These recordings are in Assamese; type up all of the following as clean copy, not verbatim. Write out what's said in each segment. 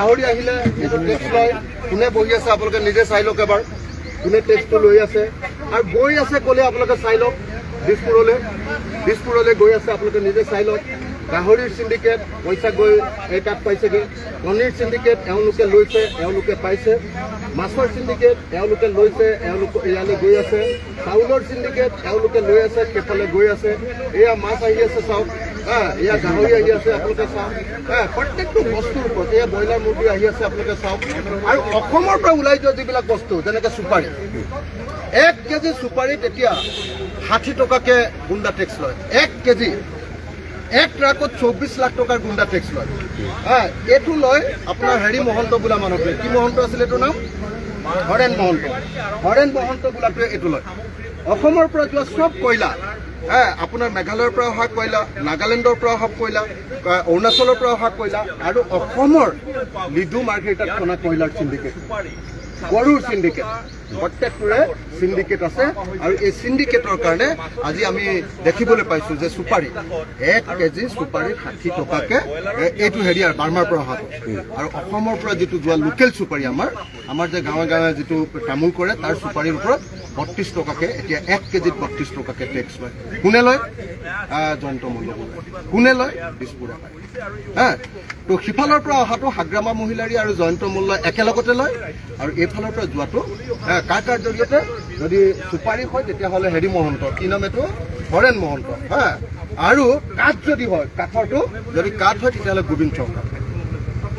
গাহৰি আহিলে এইটো টেক্স লয় কোনে বহি আছে আপোনালোকে নিজে চাই লওক এবাৰ কোনে টেক্সটো লৈ আছে আৰু গৈ আছে ক'লে আপোনালোকে চাই লওক দিছপুৰলৈ গৈ আছে আপোনালোকে নিজে চাই লওক গাহৰিৰ সিন্ডিকেট পইচা গৈ এই তাত পাইছেগৈ কণীৰ সিন্ডিকেট এওঁলোকে লৈছে এওঁলোকে পাইছে মাছৰ সিন্ডিকেট এওঁলোকে লৈছে এওঁলোকে ইয়ালৈ গৈ আছে চাউলৰ সিন্ডিকেট এওঁলোকে লৈ আছে সেইফালে গৈ আছে এয়া মাছ আহি আছে চাওক এয়া গাহৰি আহি আছে আপোনালোকে চাওক প্ৰত্যেকটো বস্তুৰ ওপৰত এয়া ব্ৰইলাৰ মুৰ্গী আহি আছে আপোনালোকে চাওক আৰু অসমৰ পৰা ওলাই যোৱা যিবিলাক বস্তু যেনেকৈ চুপাৰী 1 কেজি চুপাৰীত এতিয়া 60 টকাকৈ গুণ্ডা টেক্স লয় 1 কেজি এক ট্ৰাকত 24 লাখ টকাৰ গুণ্ডা টেক্স লয় এইটো লয় আপোনাৰ হেৰি মহন্ত বোলা মানুহটোৱে কি মহন্ত আছিল এইটোৰ নাম হৰেণ মহন্ত বোলাটোৱে এইটো লয় অসমৰ পৰা যোৱা চব কয়লা আপোনাৰ মেঘালয়ৰ পৰা অহা কয়লা নাগালেণ্ডৰ পৰা অহা কয়লা অৰুণাচলৰ পৰা অহা কয়লা আৰু অসমৰ লিডু মাৰ্ঘেৰিটাত খনা কয়লাৰ সিন্ডিকেট গৰুৰ সিন্ডিকেট প্ৰত্যেকটোৰে সিন্ডিকেট আছে আৰু এই সিন্ডিকেটৰ কাৰণে আজি আমি দেখিবলৈ পাইছো যে চুপাৰী 1 কেজি চুপাৰী 60 টকাকৈ এইটো হেৰি আৰু বাৰ্মাৰ পৰা অহাটো আৰু অসমৰ পৰা যিটো যোৱা লোকেল চুপাৰী আমাৰ যে গাঁৱে গাঁৱে যিটো তামোল কৰে তাৰ চুপাৰীৰ ওপৰত 32 টকাকৈ এতিয়া 1 কেজিত 32 টকাকৈ টেক্স লয় কোনে লয় জয়ন্ত মল্ল কোনে লয় দিছপুৰ তো সিফালৰ পৰা অহাটো হাগ্ৰামা মহিলাৰী আৰু জয়ন্ত মল্ল একেলগতে লয় আৰু এইফালৰ পৰা যোৱাটো কাৰ জৰিয়তে যদি চুপাৰী হয় তেতিয়াহ'লে হেৰি মহন্ত কি নাম এইটো হৰেণ মহন্ত আৰু কাঠ যদি হয় কাঠৰটো যদি কাঠ হয় তেতিয়াহ'লে গোবিন্দ চৰকাৰ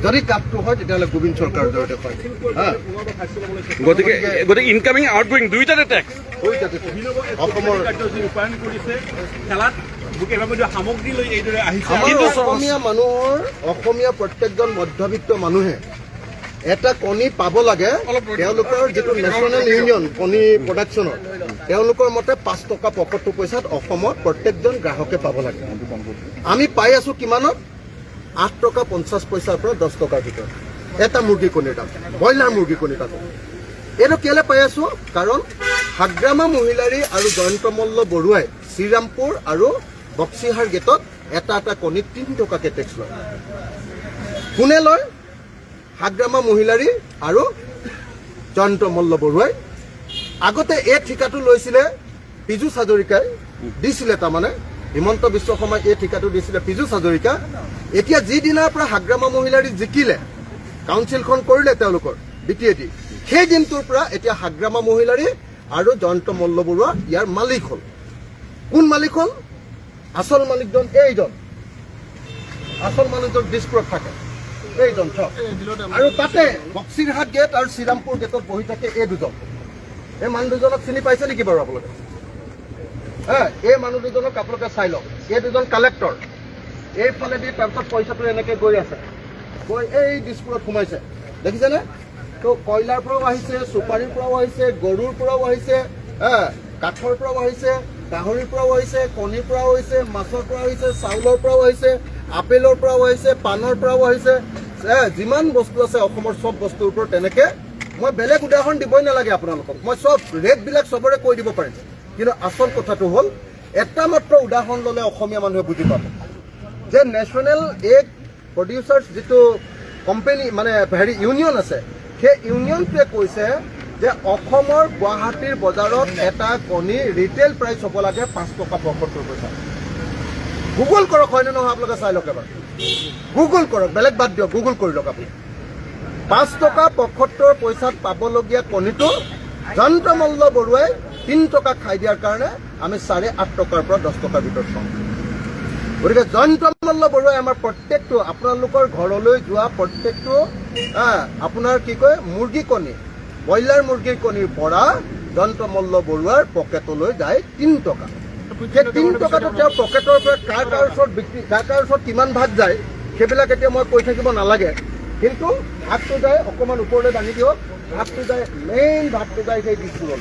যদি কাঠটো হয় তেতিয়াহ'লে গোবিন্দ চৰকাৰৰ জৰিয়তে হয় গতিকে ইনকামিং আউটগোয়িং দুইটাতে টেক্স অসমৰ অসমীয়া প্ৰত্যেকজন মধ্যবিত্ত মানুহে এটা কণী পাব লাগে তেওঁলোকৰ যিটো নেশ্যনেল ইউনিয়ন কণী প্ৰডাকশ্যনৰ তেওঁলোকৰ মতে 5 টকা 75 পইচাত অসমত প্ৰত্যেকজন গ্ৰাহকে পাব লাগে আমি পাই আছো কিমানত 8 টকা 50 পইচাৰ পৰা 10 টকাৰ ভিতৰত এটা মুৰ্গী কণীৰ দাম ব্ৰইলাৰ মুৰ্গী কণীৰ দাম এইটো কেলে পাই আছো কাৰণ হাগ্ৰামা মহিলাৰী আৰু জয়ন্ত মল্ল বৰুৱাই শ্ৰীৰামপুৰ আৰু বক্সিহাৰ গেটত এটা কণীত 3 টকাকৈ টেক্স লয় কোনে লয় হাগ্ৰামা মহিলাৰী আৰু জয়ন্ত মল্ল বৰুৱাই আগতে এই ঠিকাটো লৈছিলে পীযুষ হাজৰিকাই দিছিলে তাৰমানে হিমন্ত বিশ্ব শৰ্মাই এই ঠিকাটো দিছিলে পীযুষ হাজৰিকা এতিয়া যিদিনাৰ পৰা হাগ্ৰামা মহিলাৰী জিকিলে কাউন্সিলখন কৰিলে তেওঁলোকৰ BTAD সেই দিনটোৰ পৰা এতিয়া হাগ্ৰামা মহিলাৰী আৰু জয়ন্ত মল্ল বৰুৱা ইয়াৰ মালিক হ'ল কোন মালিক হ'ল আচল মালিকজন এইজন আচল মালিকজন দিছপুৰত থাকে এইজন আৰু তাতে বক্সিৰহাট গেট আৰু শ্ৰীৰামপুৰ গেটত বহি থাকে এই দুজন এই মানুহ দুজনক চিনি পাইছে নেকি বাৰু আপোনালোকে এই মানুহ দুজনক আপোনালোকে চাই লওক এই দুজন কালেক্টৰ এইফালেদি তাৰপিছত পইচাটো এনেকৈ গৈ আছে গৈ এই দিছপুৰত সোমাইছে দেখিছেনে তো কয়লাৰ পৰাও আহিছে চুপাৰীৰ পৰাও আহিছে গৰুৰ পৰাও আহিছে কাঠৰ পৰাও আহিছে গাহৰিৰ পৰাও আহিছে কণীৰ পৰাও আহিছে মাছৰ পৰাও আহিছে চাউলৰ পৰাও আহিছে আপেলৰ পৰাও আহিছে পাণৰ পৰাও আহিছে যিমান বস্তু আছে অসমৰ চব বস্তুৰ ওপৰত তেনেকৈ মই বেলেগ উদাহৰণ দিবই নালাগে আপোনালোকক মই চব ৰেটবিলাক চবৰে কৈ দিব পাৰিম কিন্তু আচল কথাটো হ'ল এটা মাত্ৰ উদাহৰণ ল'লে অসমীয়া মানুহে বুজি পাব যে নেশ্যনেল এগ প্ৰডিউচাৰ্ছ যিটো কোম্পানী মানে হেৰি ইউনিয়ন আছে সেই ইউনিয়নটোৱে কৈছে যে অসমৰ গুৱাহাটীৰ বজাৰত এটা কণী ৰিটেইল প্ৰাইচ হ'ব লাগে 5 টকা 75 পইচা গুগল কৰক হয়নে নহয় আপোনালোকে চাই লওক এবাৰ গুগল কৰক বেলেগ বাদ দিয়ক গুগল কৰি লওক আপুনি 5 টকা 75 পইচাত পাবলগীয়া কণীটো জয়ন্ত মল্ল বৰুৱাই 3 টকা খাই দিয়াৰ কাৰণে আমি 8.5 টকাৰ পৰা 10 টকাৰ ভিতৰত পাওঁ গতিকে জয়ন্ত মল্ল বৰুৱাই আমাৰ প্ৰত্যেকটো আপোনালোকৰ ঘৰলৈ যোৱা প্ৰত্যেকটো আপোনাৰ কি কয় মুৰ্গী কণী ব্ৰইলাৰ মুৰ্গীৰ কণীৰ পৰা জয়ন্ত মল্ল বৰুৱাৰ পকেটলৈ যায় 3 টকা সেই 3 টকাটো তেওঁৰ পকেটৰ পৰা কাৰ ওচৰত কিমান ভাগ যায় সেইবিলাক এতিয়া মই কৈ থাকিব নালাগে কিন্তু ভাগটো যায় অকণমান ওপৰলৈ দাঙি দিয়ক ভাগটো যায় মেইন ভাগটো যায় সেই দিছপুৰলৈ